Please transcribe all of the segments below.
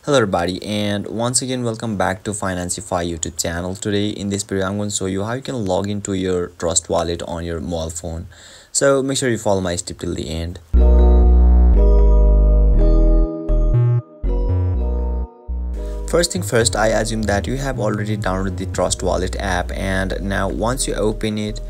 Hello everybody, and once again welcome back to Financify YouTube channel. Today in this video I'm going to show you how you can log into your Trust Wallet on your mobile phone. So make sure you follow my step till the end. First thing first, I assume that you have already downloaded the Trust Wallet app, and now once you open it,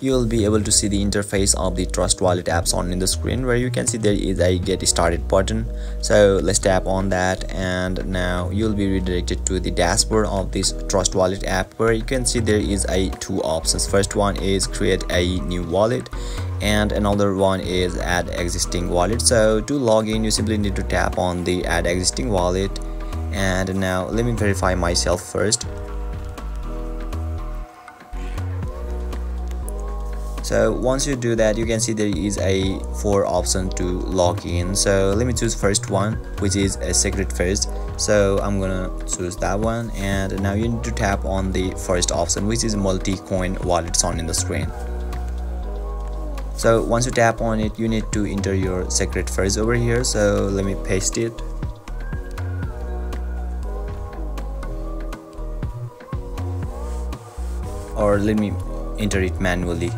you'll be able to see the interface of the Trust Wallet apps on in the screen, where you can see there is a get started button. So let's tap on that, and now you'll be redirected to the dashboard of this Trust Wallet app, where you can see there is two options. First one is create a new wallet, and another one is add existing wallet. So to log in, you simply need to tap on the add existing wallet. And now let me verify myself first. So once you do that, you can see there is a 4 option to log in. So let me choose first one, which is a secret first. So I'm gonna choose that one, and now you need to tap on the first option, which is multi-coin wallets on in the screen. So once you tap on it, you need to enter your secret first over here. So let me paste it. Or let me enter it manually.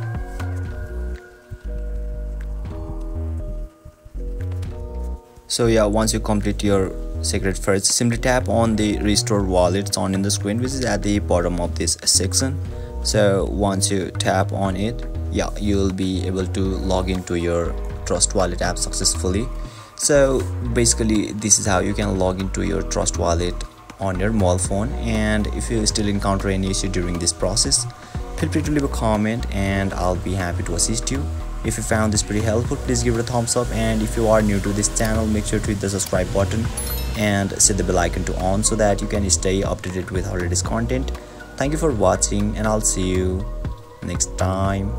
So yeah, once you complete your secret first, simply tap on the restore wallets on in the screen, which is at the bottom of this section. So once you tap on it, yeah, you'll be able to log into your Trust Wallet app successfully. So basically this is how you can log into your Trust Wallet on your mobile phone. And if you still encounter any issue during this process, feel free to leave a comment and I'll be happy to assist you. If you found this pretty helpful, please give it a thumbs up, and if you are new to this channel, make sure to hit the subscribe button and set the bell icon to on so that you can stay updated with our latest content. Thank you for watching, and I'll see you next time.